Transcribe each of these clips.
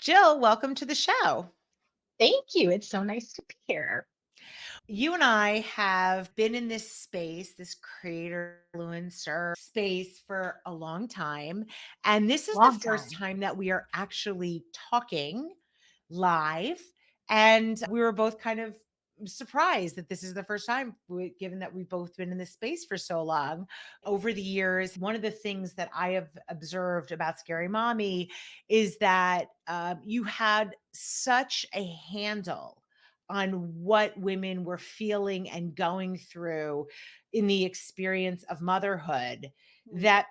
Jill, welcome to the show. Thank you. It's so nice to be here. You and I have been in this space, this creator influencer space for a long time. And this is the Long first time. time that we are actually talking live. And we were both kind of surprised that this is the first time, given that we've both been in this space for so long. Over the years, one of the things that I have observed about Scary Mommy is that you had such a handle on what women were feeling and going through in the experience of motherhood Mhm. that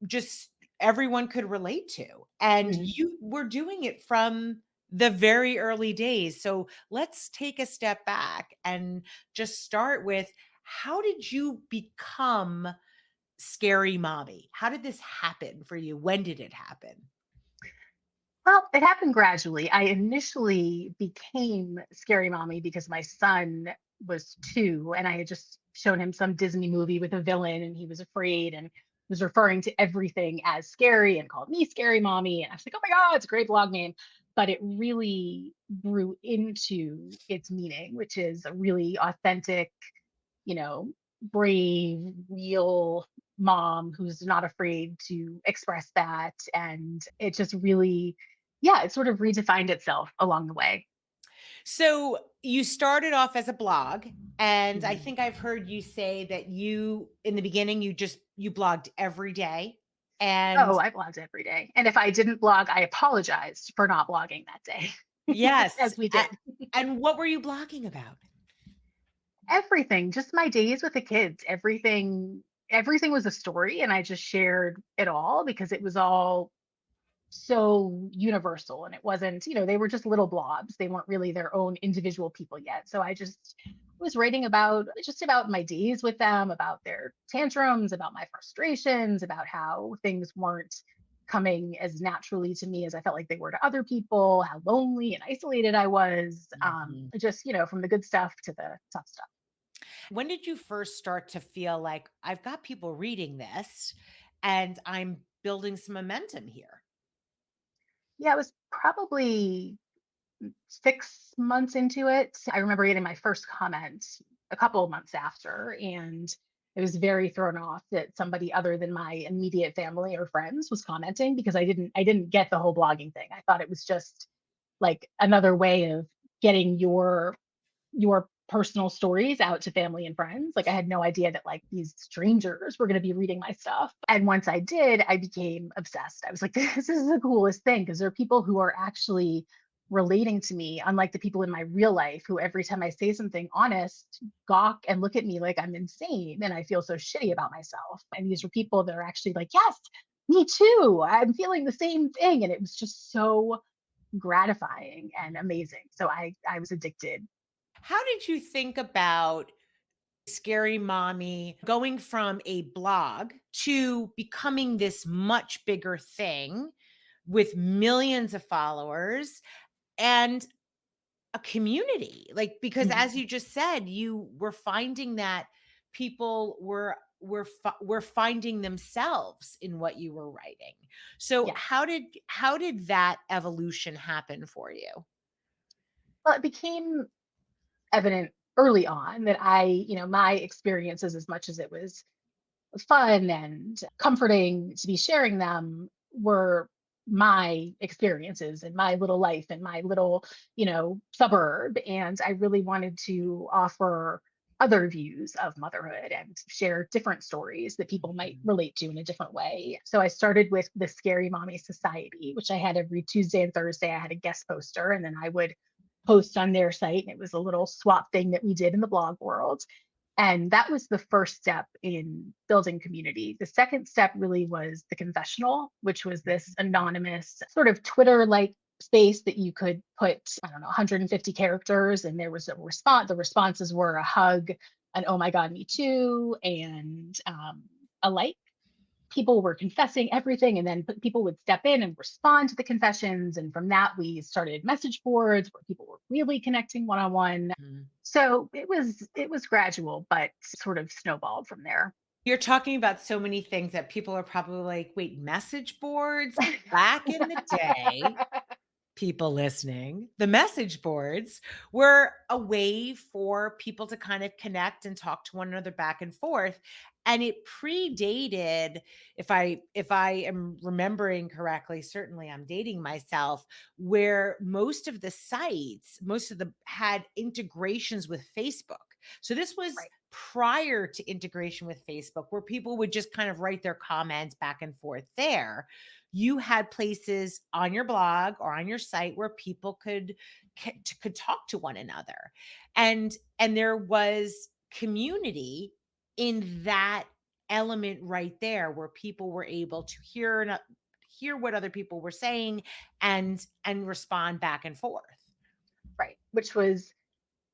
just everyone could relate to. And Mhm. you were doing it from the very early days. So let's take a step back and just start with, how did you become Scary Mommy? How did this happen for you? When did it happen? Well, it happened gradually. I initially became Scary Mommy because my son was 2 and I had just shown him some Disney movie with a villain and he was afraid and was referring to everything as scary and called me Scary Mommy. And I was like, oh my God, it's a great blog name. But it really grew into its meaning, which is a really authentic, you know, brave, real mom who's not afraid to express that. And it just really, yeah, it sort of redefined itself along the way. So you started off as a blog, and I Mhm. think I've heard you say that in the beginning, you blogged every day. And Oh, I blogged every day. And if I didn't blog, I apologized for not blogging that day, yes, as we did. and what were you blogging about? Everything, just my days with the kids, everything was a story. And I just shared it all because it was all so universal and it wasn't, they were just little blobs. They weren't really their own individual people yet. So I just was writing about my days with them, about their tantrums, about my frustrations, about how things weren't coming as naturally to me as I felt like they were to other people, how lonely and isolated I was. Mhm. Just, from the good stuff to the tough stuff. When did you first start to feel like, I've got people reading this and I'm building some momentum here? Yeah, it was probably 6 months into it. I remember getting my first comment a couple of months after, and I was very thrown off that somebody other than my immediate family or friends was commenting because I didn't get the whole blogging thing. I thought it was just like another way of getting your personal stories out to family and friends. Like I had no idea that like these strangers were going to be reading my stuff. And once I did, I became obsessed. I was like, this is the coolest thing because there are people who are actually relating to me, unlike the people in my real life who every time I say something honest, gawk and look at me like I'm insane and I feel so shitty about myself. And these are people that are actually like, yes, me too. I'm feeling the same thing. And it was just so gratifying and amazing. So I was addicted. How did you think about Scary Mommy going from a blog to becoming this much bigger thing with millions of followers and a community? Like, because as Mhm. you just said, you were finding that people were finding themselves in what you were writing. So Yes. how did that evolution happen for you? Well, it became evident early on that my experiences, as much as it was fun and comforting to be sharing them, were my experiences and my little life and my little, suburb. And I really wanted to offer other views of motherhood and share different stories that people might relate to in a different way. So I started with the Scary Mommy Society, which I had every Tuesday and Thursday. I had a guest poster, and then I would post on their site. And it was a little swap thing that we did in the blog world. And that was the first step in building community. The second step really was the confessional, which was this anonymous sort of Twitter like space that you could put, I don't know, 150 characters, and there was a response. The responses were a hug, an oh my God, me too, and a like. People were confessing everything, and then people would step in and respond to the confessions. And from that, we started message boards where people were really connecting one on one. Mhm. So it was gradual, but sort of snowballed from there. You're talking about so many things that people are probably like, "Wait, message boards back in the day?" people listening, the message boards were a way for people to kind of connect and talk to one another back and forth. And it predated, if I am remembering correctly, certainly I'm dating myself, where most of the sites, most of the had integrations with Facebook. So this was Right. prior to integration with Facebook, where people would just kind of write their comments back and forth there. You had places on your blog or on your site where people could talk to one another, and there was community in that element right there, where people were able to hear what other people were saying and respond back and forth. Right. Which was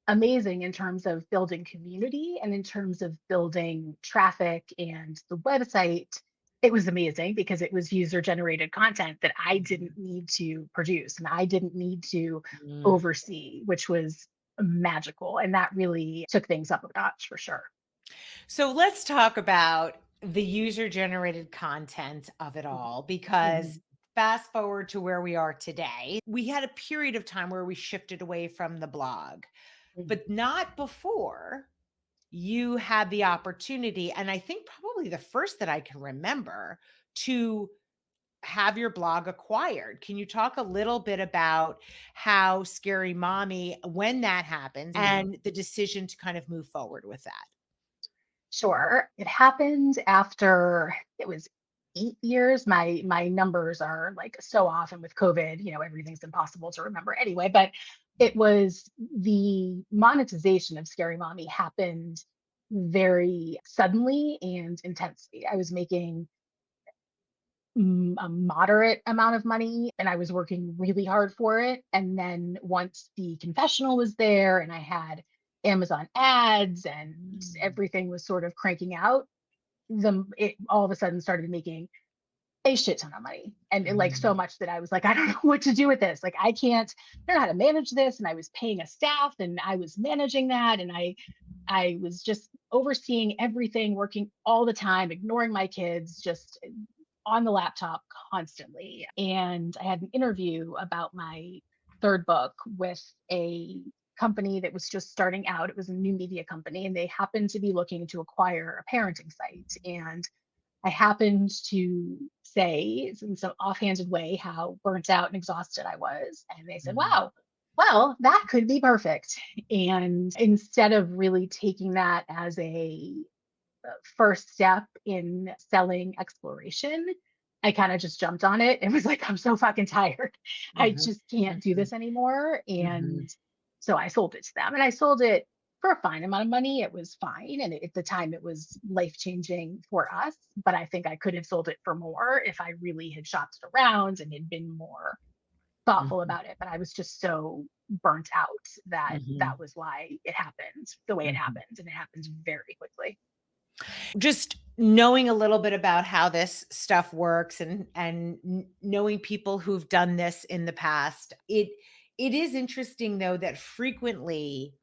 amazing in terms of building community and in terms of building traffic and the website. It was amazing because it was user generated content that I didn't need to produce and I didn't need to Mhm. oversee, which was magical. And that really took things up a notch for sure. So let's talk about the user generated content of it Mhm. all, because Mhm. fast forward to where we are today, we had a period of time where we shifted away from the blog, Mhm. but not before you had the opportunity. And I think probably the first that I can remember, to have your blog acquired. Can you talk a little bit about how Scary Mommy, when that happens, Mhm. and the decision to kind of move forward with that? Sure. It happened after it was 8 years. My numbers are like so off, and with COVID, everything's impossible to remember anyway. But it was the monetization of Scary Mommy happened very suddenly and intensely. I was making a moderate amount of money and I was working really hard for it. And then once the confessional was there and I had Amazon ads and Mm. everything was sort of cranking out, it all of a sudden started making a shit ton of money. And like so Mhm. much that I was like, I don't know what to do with this. Like I don't know how to manage this. And I was paying a staff and I was managing that. And I was just overseeing everything, working all the time, ignoring my kids, just on the laptop constantly. And I had an interview about my third book with a company that was just starting out. It was a new media company, and they happened to be looking to acquire a parenting site. And I happened to say in some offhanded way how burnt out and exhausted I was. And they said, Mhm. wow, well, that could be perfect. And instead of really taking that as a first step in selling exploration, I kind of just jumped on it and was like, I'm so fucking tired. I Mhm. just can't do Mhm. this anymore. Mhm. And so I sold it to them and I sold it for a fine amount of money. It was fine. And at the time, it was life changing for us. But I think I could have sold it for more if I really had shopped it around and had been more thoughtful Mhm. about it. But I was just so burnt out that Mhm. that was why it happened the way it Mhm. happened. And it happened very quickly. Just knowing a little bit about how this stuff works, and knowing people who've done this in the past, it is interesting though that frequently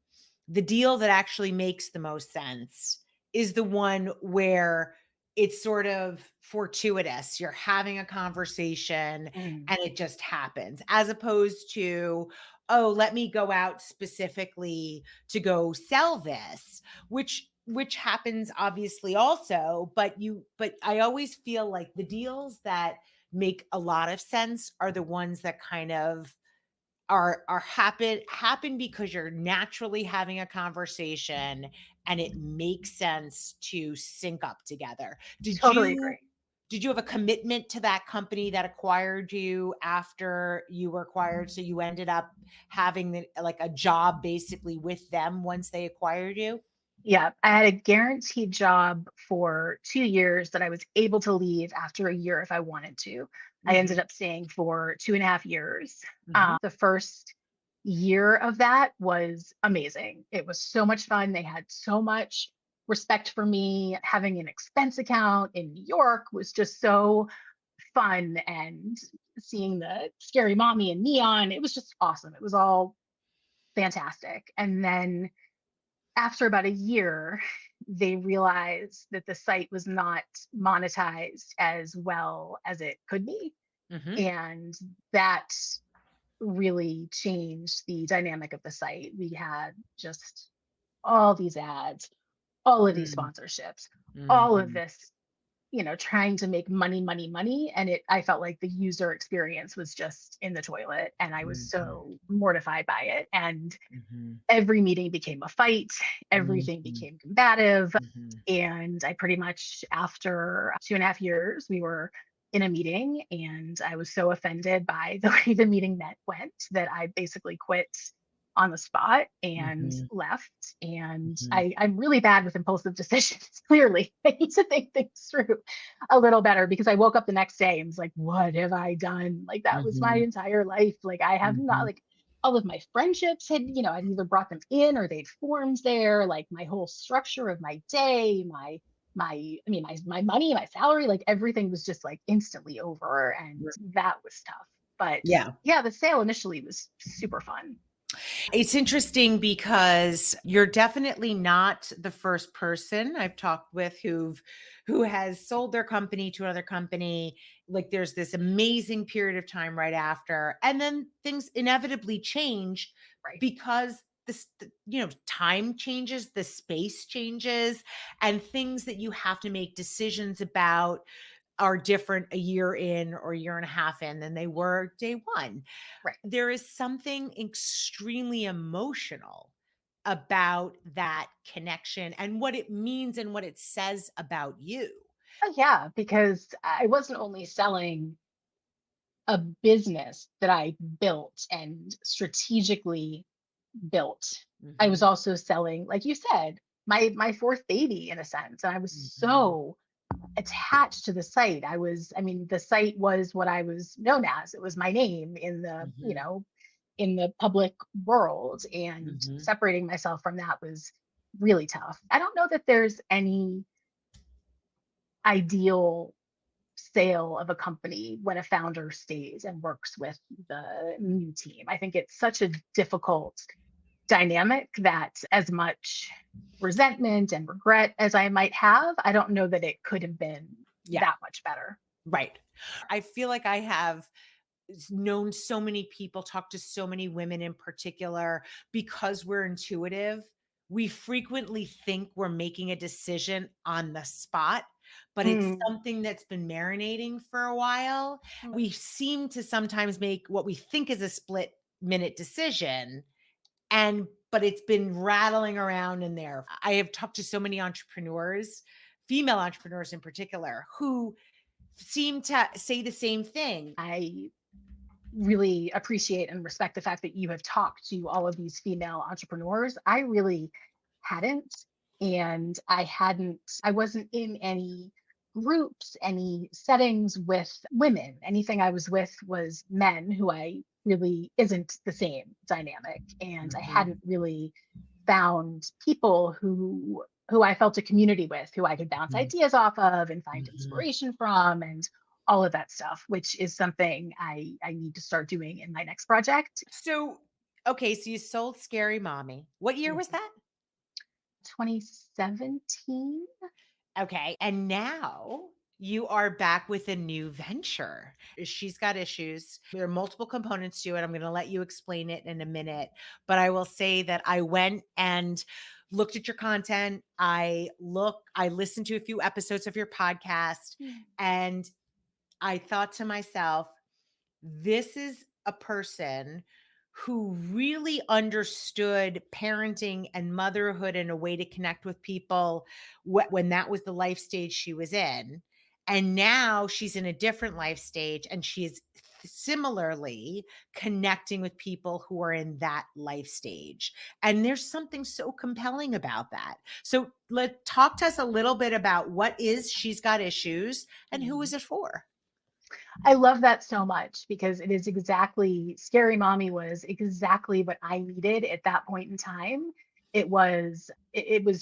the deal that actually makes the most sense is the one where it's sort of fortuitous. You're having a conversation Mm. and it just happens, as opposed to, oh, let me go out specifically to go sell this, which happens obviously also. But I always feel like the deals that make a lot of sense are the ones that kind of are happen because you're naturally having a conversation and it makes sense to sync up together. Did Totally you agree. did you have a commitment to that company that acquired you after you were acquired? So you ended up having like a job basically with them once they acquired you? Yeah, I had a guaranteed job for 2 years that I was able to leave after a year if I wanted to. I ended Mhm, up staying for 2.5 years. mhm, The first year of that was amazing. It was so much fun. They had so much respect for me. Having an expense account in New York was just so fun, and seeing the Scary Mommy and Neon, it was just awesome. It was all fantastic. And then after about a year, they realized that the site was not monetized as well as it could be. mhm, And that really changed the dynamic of the site. We had just all these ads, all of these Mm, sponsorships, all of mhm, this, trying to make money, money, money. And I felt like the user experience was just in the toilet. And I was mhm, so mortified by it. And mhm, every meeting became a fight, everything mhm, became combative. mhm, And I pretty much, after 2.5 years, we were in a meeting, and I was so offended by the way the meeting went that I basically quit on the spot and mhm, left. And mhm, I'm really bad with impulsive decisions. Clearly, I need to think things through a little better, because I woke up the next day and was like, what have I done? Like, that was my mhm, entire life. Like, I have not, mhm, like, all of my friendships had, I'd either brought them in or they'd formed there. Like, my whole structure of my day, my money, my salary, like everything was just like instantly over, and right. that was tough. But Yeah. yeah, the sale initially was super fun. It's interesting because you're definitely not the first person I've talked with who has sold their company to another company. Like there's this amazing period of time right after, and then things inevitably change Right. because time changes, the space changes, and things that you have to make decisions about are different a year in or a year and a half in than they were day one. Right. There is something extremely emotional about that connection and what it means and what it says about you. Oh, yeah, because I wasn't only selling a business that I built and strategically built. I was Mhm, also selling, like you said, my fourth baby in a sense. And I was mhm, so attached to the site. I mean, the site was what I was known as. It was my name mhm, in the public world. And mhm. separating myself from that was really tough. I don't know that there's any ideal sale of a company when a founder stays and works with the new team. I think it's such a difficult dynamic that, as much resentment and regret as I might have, I don't know that it could have been Yeah, that much better. right. I feel like I have known so many people, talked to so many women in particular, because we're intuitive. We frequently think we're making a decision on the spot, but it's Mm, something that's been marinating for a while. mm. We seem to sometimes make what we think is a split minute decision, and but it's been rattling around in there. I have talked to so many entrepreneurs, female entrepreneurs in particular, who seem to say the same thing. I really appreciate and respect the fact that you have talked to all of these female entrepreneurs. I really hadn't. And I wasn't in any groups, any settings with women. Anything I was with was men who I really isn't the same dynamic. And I Mhm, hadn't really found people who I felt a community with, who I could bounce mhm, ideas off of and find mhm. inspiration from, and all of that stuff, which is something I need to start doing in my next project. So, okay, so you sold Scary Mommy. What year was Mhm. that? 2017. Okay, and now you are back with a new venture. She's got issues. There are multiple components to it. I'm going to let you explain it in a minute, but I will say that I went and looked at your content. I listened to a few episodes of your podcast, Mm. and I thought to myself, this is a person who really understood parenting and motherhood in a way to connect with people when that was the life stage she was in. And now she's in a different life stage and she is similarly connecting with people who are in that life stage. And there's something so compelling about that. So let talk to us a little bit about what is She's Got Issues and who is Mhm. it for? I love that so much, because it is exactly, Scary Mommy was exactly what I needed at that point in time. It was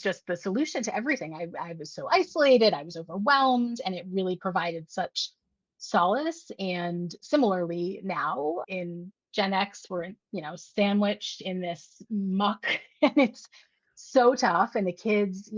just the solution to everything. I was so isolated, I was overwhelmed, and it really provided such solace. And similarly, now in Gen X, we're sandwiched in this muck, and it's so tough. And the kids,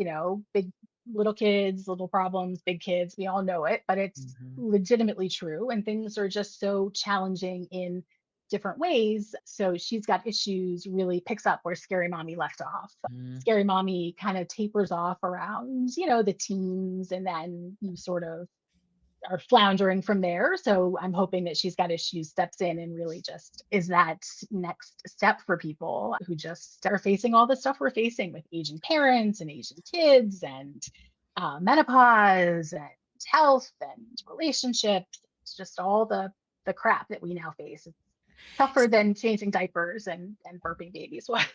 big little kids, little problems, big kids, we all know it, but it's Mhm. legitimately true. And things are just so challenging in different ways. So she's got issues really picks up where Scary Mommy left off. Mm. Scary Mommy kind of tapers off around, the teens, and then you sort of are floundering from there. So I'm hoping that she's got issues steps in and really just is that next step for people who just are facing all the stuff we're facing with aging parents and aging kids and menopause and health and relationships. It's just all the crap that we now face. It's tougher than changing diapers and burping babies was.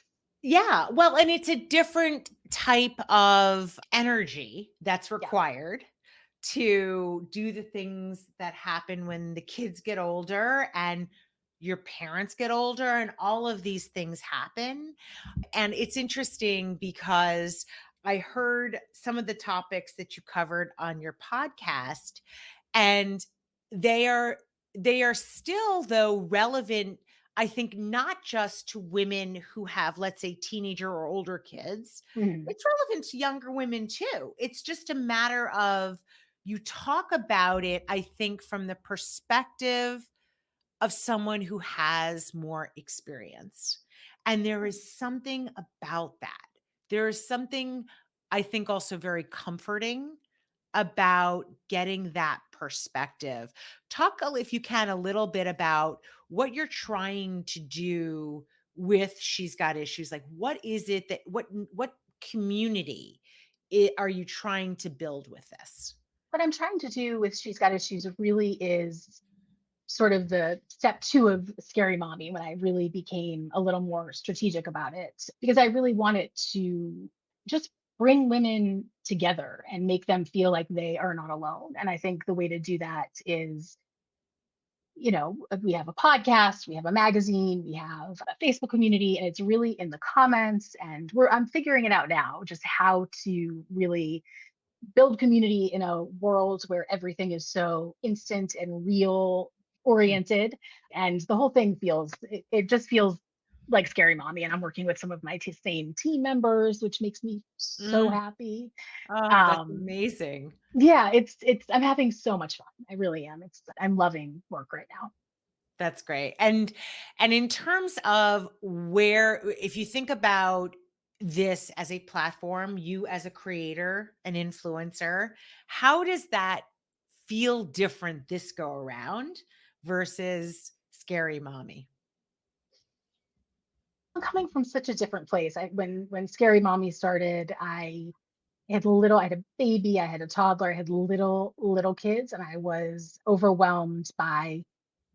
Yeah, well, and it's a different type of energy that's Yeah. required to do the things that happen when the kids get older and your parents get older and all of these things happen. And it's interesting because I heard some of the topics that you covered on your podcast, and they are they are still though relevant, I think, not just to women who have, let's say, teenager or older kids. Mhm. It's relevant to younger women too. It's just a matter of you talk about it, I think, from the perspective of someone who has more experience. And there is something about that. There is something, I think, also very comforting about getting that perspective. Talk, if you can, a little bit about what you're trying to do with She's Got Issues. Like, what is it that, what community are you trying to build with this? What I'm trying to do with She's Got Issues really is sort of the step two of Scary Mommy when I really became a little more strategic about it because I really wanted to just bring women together and make them feel like they are not alone. And I think the way to do that is, we have a podcast, we have a magazine, we have a Facebook community, and it's really in the comments. And I'm figuring it out now, just how to really build community in a world where everything is so instant and real oriented, and the whole thing it just feels like Scary Mommy, and I'm working with some of my same team members, which makes me so Mm. happy. Oh, that's um amazing. yeah, it's I'm having so much fun. I really am. I'm loving work right now. That's great. And in terms of where, if you think about this as a platform, you as a creator, an influencer, how does that feel different this go around versus Scary Mommy? I'm coming from such a different place. When Scary Mommy started, I had a baby, I had a toddler, I had little kids, and I was overwhelmed by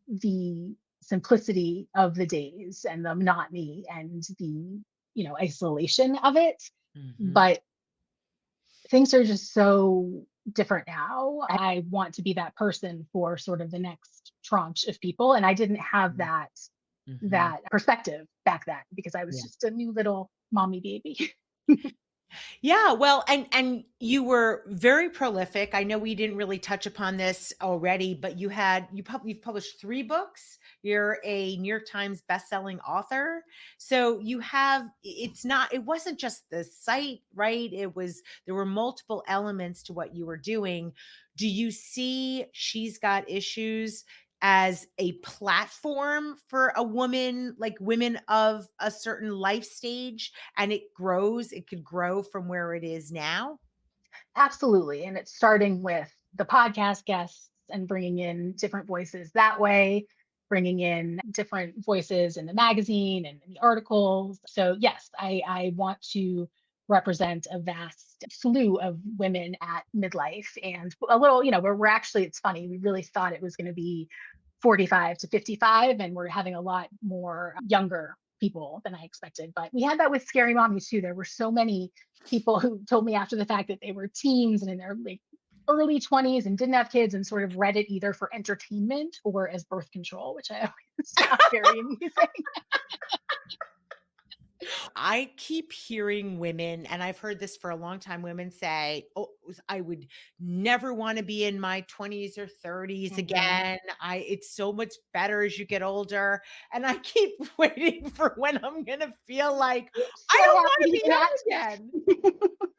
the simplicity of the days and the monotony and the, isolation of it. Mhm. But things are just so different now. I want to be that person for sort of the next tranche of people. And I didn't have Mhm. Mhm. that perspective back then because I was Yeah. just a new little mommy baby. Yeah, well, and you were very prolific. I know we didn't really touch upon this already, but you've published 3 books. You're a New York Times best-selling author. So you have it wasn't just the site, right? There were multiple elements to what you were doing. Do you see She's Got Issues as a platform for a woman, like women of a certain life stage, and it could grow from where it is now? Absolutely. And it's starting with the podcast guests and bringing in different voices that way, bringing in different voices in the magazine and in the articles. So, yes, I want to represent a vast slew of women at midlife and a little, we're actually, it's funny, we really thought it was going to be 45 to 55, and we're having a lot more younger people than I expected. But we had that with Scary Mommy too. There were so many people who told me after the fact that they were teens and in their like early 20s and didn't have kids and sort of read it either for entertainment or as birth control, which I always found very amusing. I keep hearing women, and I've heard this for a long time, women say, "Oh, I would never want to be in my 20s or 30s Mhm. again. It's so much better as you get older." And I keep waiting for when I'm gonna feel like I'm I so don't happy want to to hear be that. young again.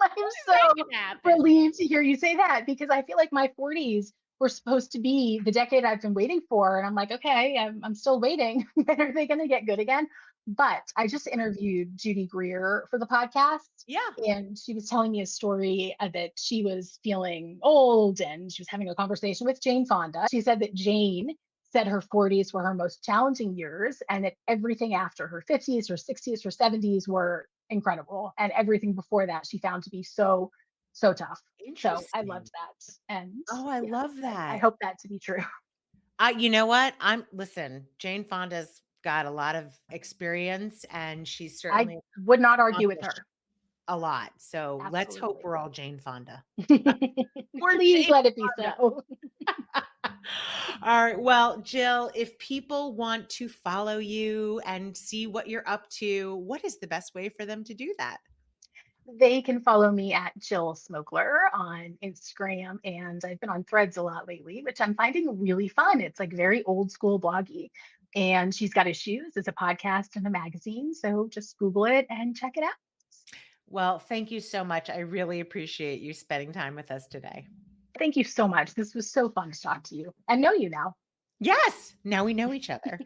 I'm Just so make it happen. relieved to hear you say that because I feel like my 40s were supposed to be the decade I've been waiting for. And I'm like, okay, I'm still waiting. When are they going to get good again? But I just interviewed Judy Greer for the podcast, Yeah. and she was telling me a story that she was feeling old and she was having a conversation with Jane Fonda. She said that Jane said her 40s were her most challenging years and that everything after her 50s, her 60s, her 70s were incredible. And everything before that she found to be so, so tough. So I Interesting. loved that. And Oh, I yeah, love I that. hope that to be true. You know what? Listen, Jane Fonda's got a lot of experience and she's I certainly would not argue with accomplished her. a lot. So let's hope Absolutely. we're all Jane Fonda. We're Please Jane let it be Fonda. so. All right. Well, Jill, if people want to follow you and see what you're up to, what is the best way for them to do that? They can follow me at Jill Smokler on Instagram. And I've been on Threads a lot lately, which I'm finding really fun. It's like very old school bloggy. And she's got issues as a podcast and a magazine. So just Google it and check it out. Well, thank you so much. I really appreciate you spending time with us today. Thank you so much. This was so fun to talk to you and know you now. Yes. Now we know each other.